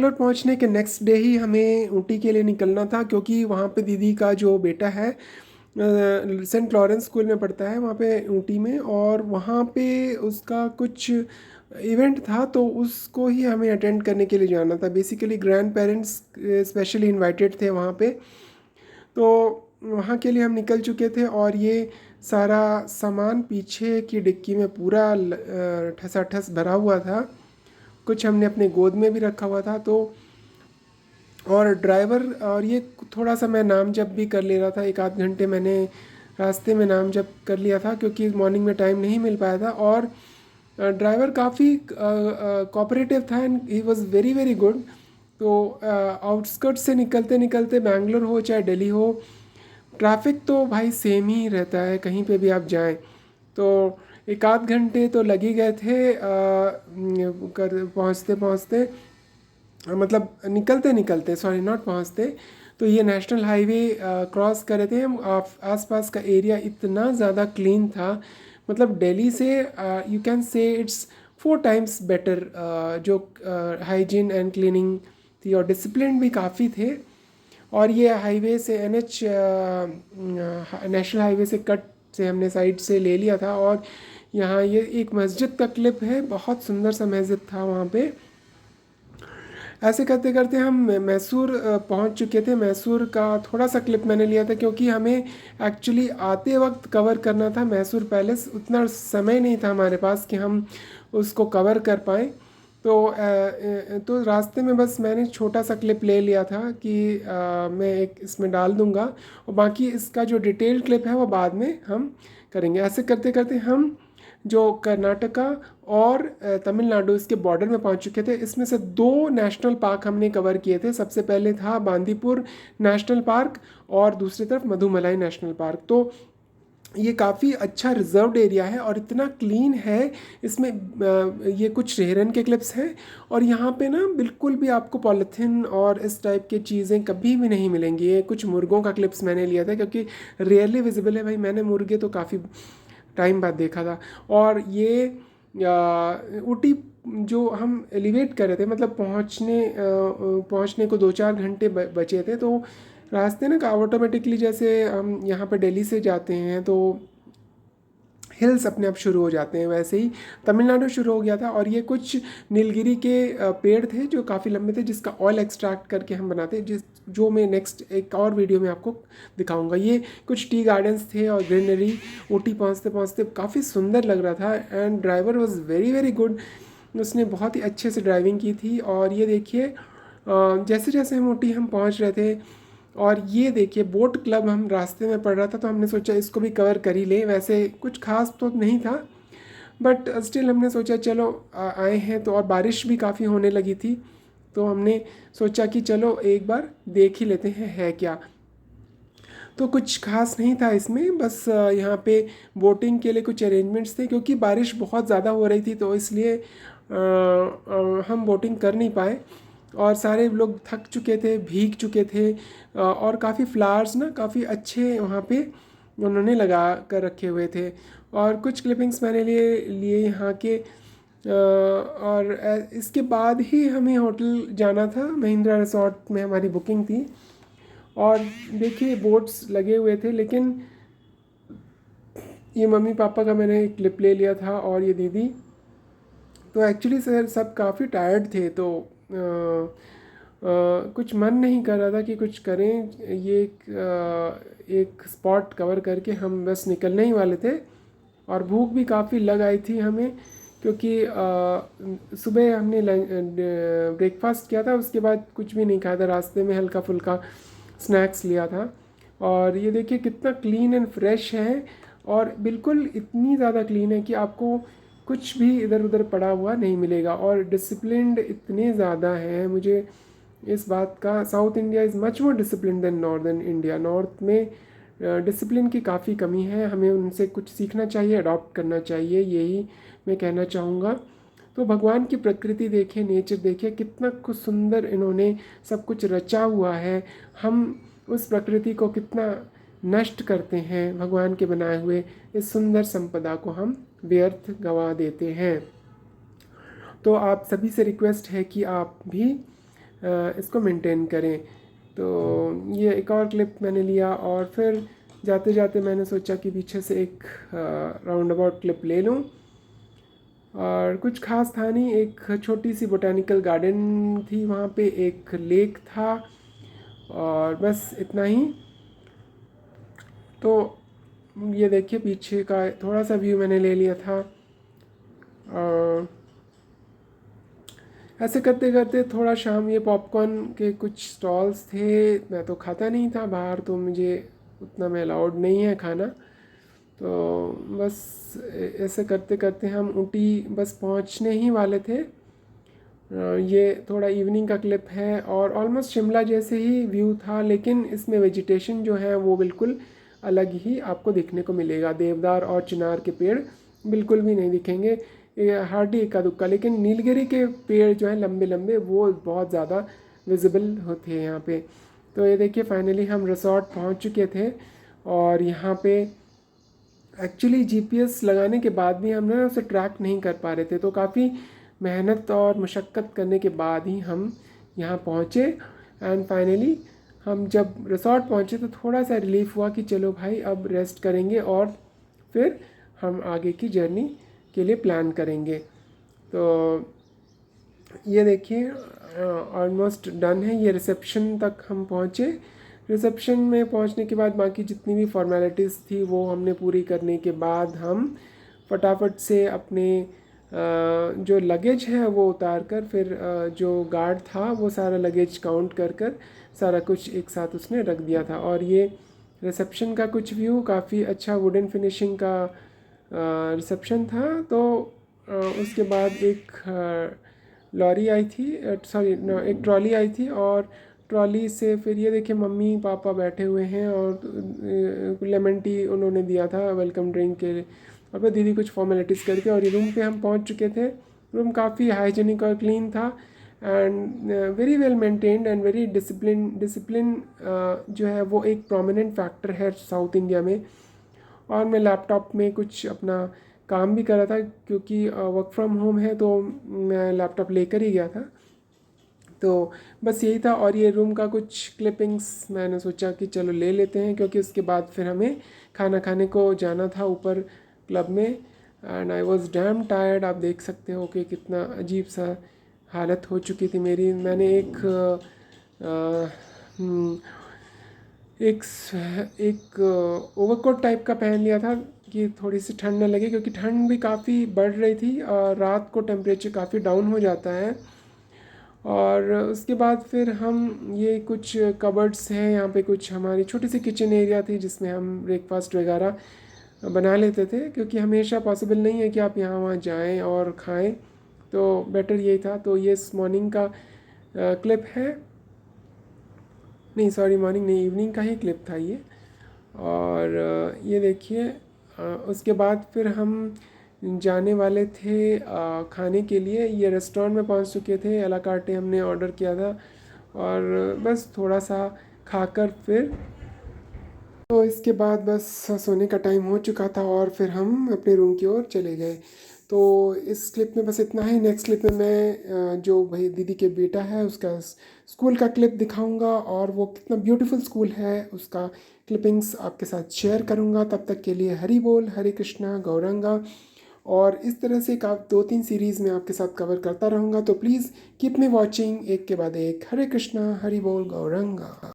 बैंगलोर पहुंचने के next day ही हमें ऊटी के लिए निकलना था, क्योंकि वहाँ पे दीदी का जो बेटा है सेंट लॉरेंस स्कूल में पढ़ता है वहाँ पे ऊटी में, और वहाँ पे उसका कुछ इवेंट था, तो उसको ही हमें अटेंड करने के लिए जाना था। Basically grand parents specially invited थे वहाँ पे। तो वहाँ के लिए हम निकल चुके थे, और ये सारा सामान पीछे की डिक्की में पूरा ठसाठस भरा हुआ था। कुछ हमने अपने गोद में भी रखा हुआ था। तो और ड्राइवर, और ये थोड़ा सा मैं नाम जप भी कर ले रहा था, एक आध घंटे मैंने रास्ते में नाम जप कर लिया था, क्योंकि मॉर्निंग में टाइम नहीं मिल पाया था। और ड्राइवर काफ़ी कोऑपरेटिव था and he was very very good. तो आउटस्कर्ट से निकलते निकलते बैंगलोर हो चाहे दिल्ली हो, ट्रैफिक तो भाई सेम ही रहता है कहीं पे भी आप जाएं। तो एक आध घंटे तो लग ही गए थे कर पहुँचते पहुँचते, मतलब निकलते निकलते, सॉरी नॉट पहुँचते। तो ये नेशनल हाईवे क्रॉस कर रहे थे हम। आसपास का एरिया इतना ज़्यादा क्लीन था, मतलब दिल्ली से you can say it's 4 times better. जो हाइजीन एंड क्लीनिंग थी, और डिसिप्लिन भी काफ़ी थे। और ये हाईवे से NH नेशनल हाईवे से कट से हमने साइड से ले लिया था। और यहाँ ये एक मस्जिद का क्लिप है, बहुत सुंदर सा मस्जिद था वहाँ पे। ऐसे करते करते हम मैसूर पहुंच चुके थे। मैसूर का थोड़ा सा क्लिप मैंने लिया था, क्योंकि हमें एक्चुअली आते वक्त कवर करना था मैसूर पैलेस। उतना समय नहीं था हमारे पास कि हम उसको कवर कर पाएँ। तो रास्ते में बस मैंने छोटा सा क्लिप ले लिया था कि मैं एक इसमें डाल दूंगा, और बाकी इसका जो डिटेल क्लिप है वो बाद में हम करेंगे। ऐसे करते करते हम जो कर्नाटका और तमिलनाडु इसके बॉर्डर में पहुंच चुके थे। इसमें से 2 नेशनल पार्क हमने कवर किए थे। सबसे पहले था बांदीपुर नेशनल पार्क, और दूसरी तरफ मधुमलाई नेशनल पार्क। तो ये काफ़ी अच्छा रिजर्व्ड एरिया है और इतना क्लीन है। इसमें ये कुछ हिरन के क्लिप्स हैं, और यहाँ पे ना बिल्कुल भी आपको पॉलीथीन और इस टाइप की चीज़ें कभी भी नहीं मिलेंगी। ये कुछ मुर्गों का क्लिप्स मैंने लिया था, क्योंकि रेयरली विजिबल है भाई, मैंने मुर्गे तो काफ़ी टाइम बाद देखा था। और ये ऊटी जो हम एलिवेट कर रहे थे, मतलब पहुंचने को 2-4 घंटे बचे थे। तो रास्ते ना ऑटोमेटिकली, जैसे हम यहाँ पे दिल्ली से जाते हैं तो हिल्स अपने आप शुरू हो जाते हैं, वैसे ही तमिलनाडु शुरू हो गया था। और ये कुछ नीलगिरी के पेड़ थे जो काफ़ी लंबे थे, जिसका ऑयल एक्सट्रैक्ट करके हम बनाते हैं, जो मैं नेक्स्ट एक और वीडियो में आपको दिखाऊंगा। ये कुछ टी गार्डन्स थे और ग्रीनरी। ऊटी पहुँचते पहुँचते काफ़ी सुंदर लग रहा था, and driver was very very good. उसने बहुत ही अच्छे से ड्राइविंग की थी। और ये देखिए जैसे जैसे हम ऊटी हम पहुँच रहे थे, और ये देखिए बोट क्लब हम रास्ते में पड़ रहा था, तो हमने सोचा इसको भी कवर कर ही लें। वैसे कुछ खास तो नहीं था, बट स्टिल हमने सोचा चलो आए हैं तो। और बारिश भी काफ़ी होने लगी थी, तो हमने सोचा कि चलो एक बार देख ही लेते हैं है क्या। तो कुछ खास नहीं था इसमें, बस यहाँ पे बोटिंग के लिए कुछ अरेंजमेंट्स थे, क्योंकि बारिश बहुत ज़्यादा हो रही थी, तो इसलिए हम बोटिंग कर नहीं पाए। और सारे लोग थक चुके थे, भीग चुके थे। और काफ़ी फ्लावर्स ना काफ़ी अच्छे वहाँ पे उन्होंने लगा कर रखे हुए थे। और कुछ क्लिपिंग्स मैंने लिए लिए यहाँ के। और इसके बाद ही हमें होटल जाना था। महिंद्रा रिसोर्ट में हमारी बुकिंग थी। और देखिए बोट्स लगे हुए थे, लेकिन ये मम्मी पापा का मैंने एक क्लिप ले लिया था, और ये दीदी। तो एक्चुअली सर सब काफ़ी टायर्ड थे, तो कुछ मन नहीं कर रहा था कि कुछ करें। ये एक स्पॉट कवर करके हम बस निकलने ही वाले थे। और भूख भी काफ़ी लग आई थी हमें, क्योंकि सुबह हमने ब्रेकफास्ट किया था, उसके बाद कुछ भी नहीं खाया था। रास्ते में हल्का फुल्का स्नैक्स लिया था। और ये देखिए कितना क्लीन एंड फ्रेश है, और बिल्कुल इतनी ज़्यादा क्लीन है कि आपको कुछ भी इधर उधर पड़ा हुआ नहीं मिलेगा। और डिसिप्लिन्ड इतने ज़्यादा हैं, मुझे इस बात का, south India is much more discipline than northern India. North में डिसिप्लिन की काफ़ी कमी है, हमें उनसे कुछ सीखना चाहिए, अडॉप्ट करना चाहिए, यही मैं कहना चाहूँगा। तो भगवान की प्रकृति देखिए, नेचर देखिए, कितना कुछ सुंदर इन्होंने सब कुछ रचा हुआ है। हम उस प्रकृति को कितना नष्ट करते हैं, भगवान के बनाए हुए इस सुंदर संपदा को हम व्यर्थ गंवा देते हैं। तो आप सभी से रिक्वेस्ट है कि आप भी इसको मेंटेन करें। तो ये एक और क्लिप मैंने लिया और फिर जाते जाते मैंने सोचा कि पीछे से एक राउंड अबाउट क्लिप ले लूँ। और कुछ खास था नहीं, एक छोटी सी बोटेनिकल गार्डन थी, वहाँ पे एक लेक था और बस इतना ही। तो ये देखिए पीछे का थोड़ा सा व्यू मैंने ले लिया था। और ऐसे करते करते थोड़ा शाम, ये पॉपकॉर्न के कुछ स्टॉल्स थे, मैं तो खाता नहीं था बाहर, तो मुझे उतना में अलाउड नहीं है खाना। तो बस ऐसे करते करते हम ऊटी बस पहुंचने ही वाले थे। ये थोड़ा इवनिंग का क्लिप है और ऑलमोस्ट शिमला जैसे ही व्यू था, लेकिन इसमें वेजिटेशन जो है वो बिल्कुल अलग ही आपको देखने को मिलेगा। देवदार और चिनार के पेड़ बिल्कुल भी नहीं दिखेंगे, हार्डली इक्का दुक्का, लेकिन नीलगिरी के पेड़ जो हैं लंबे लंबे वो बहुत ज़्यादा विजिबल होते हैं यहाँ पे। तो ये देखिए फाइनली हम रिसॉर्ट पहुँच चुके थे और यहाँ पे एक्चुअली जीपीएस लगाने के बाद भी हम ना उसे ट्रैक नहीं कर पा रहे थे, तो काफ़ी मेहनत और मशक्क़त करने के बाद ही हम यहाँ पहुँचे। एंड फाइनली हम जब रिसॉर्ट पहुँचे तो थोड़ा सा रिलीफ हुआ कि चलो भाई अब रेस्ट करेंगे और फिर हम आगे की जर्नी के लिए प्लान करेंगे। तो ये देखिए ऑलमोस्ट डन है, ये रिसेप्शन तक हम पहुँचे। रिसेप्शन में पहुंचने के बाद बाकी जितनी भी फॉर्मेलिटीज़ थी वो हमने पूरी करने के बाद हम फटाफट से अपने जो लगेज है वो उतार कर, फिर जो गार्ड था वो सारा लगेज काउंट कर कर सारा कुछ एक साथ उसने रख दिया था। और ये रिसेप्शन का कुछ व्यू काफ़ी अच्छा वुडन फिनिशिंग का रिसेप्शन था। तो उसके बाद एक लॉरी आई थी, सॉरी एक ट्रॉली आई थी और ट्रॉली से फिर ये देखिए मम्मी पापा बैठे हुए हैं और लेमन टी उन्होंने दिया था वेलकम ड्रिंक के लिए। और फिर दीदी कुछ फॉर्मेलिटीज़ करके और ये रूम पे हम पहुंच चुके थे। रूम काफ़ी हाइजीनिक और क्लीन था and very well maintained and very discipline जो है वो एक प्रोमिनेंट फैक्टर है साउथ इंडिया में। और मैं लैपटॉप में कुछ अपना काम भी कर रहा था क्योंकि वर्क फ्रॉम होम है, तो मैं लैपटॉप लेकर ही गया था। तो बस यही था। और ये रूम का कुछ क्लिपिंग्स मैंने सोचा कि चलो ले लेते हैं, क्योंकि उसके बाद फिर हमें खाना खाने को जाना था ऊपर क्लब में। And I was damn tired, आप देख सकते हो कि कितना अजीब सा हालत हो चुकी थी मेरी। मैंने एक एक ओवरकोट टाइप का पहन लिया था कि थोड़ी सी ठंड न लगे, क्योंकि ठंड भी काफ़ी बढ़ रही थी और रात को टेम्परेचर काफ़ी डाउन हो जाता है। और उसके बाद फिर हम ये कुछ कबर्ड्स हैं यहाँ पे, कुछ हमारी छोटी सी किचन एरिया थी जिसमें हम ब्रेकफास्ट वगैरह बना लेते थे, क्योंकि हमेशा पॉसिबल नहीं है कि आप यहाँ वहाँ जाएं और खाएं। तो बेटर यही था। तो ये इस मॉर्निंग का क्लिप है, नहीं सॉरी मॉर्निंग नहीं, इवनिंग का ही क्लिप था ये। और ये देखिए उसके बाद फिर हम जाने वाले थे खाने के लिए। ये रेस्टोरेंट में पहुंच चुके थे, अला कार्टे हमने ऑर्डर किया था और बस थोड़ा सा खाकर फिर, तो इसके बाद बस सोने का टाइम हो चुका था और फिर हम अपने रूम की ओर चले गए। तो इस क्लिप में बस इतना ही। नेक्स्ट क्लिप में मैं जो भाई दीदी के बेटा है उसका स्कूल का क्लिप दिखाऊंगा और वो कितना ब्यूटीफुल स्कूल है उसका क्लिपिंग्स आपके साथ शेयर करूंगा। तब तक के लिए हरि बोल, हरे कृष्णा, गौरंगा। और इस तरह से का 2-3 सीरीज़ में आपके साथ कवर करता रहूँगा। तो प्लीज़ कीप मी वॉचिंग, एक के बाद एक। हरे कृष्णा, हरि बोल, गौरंगा।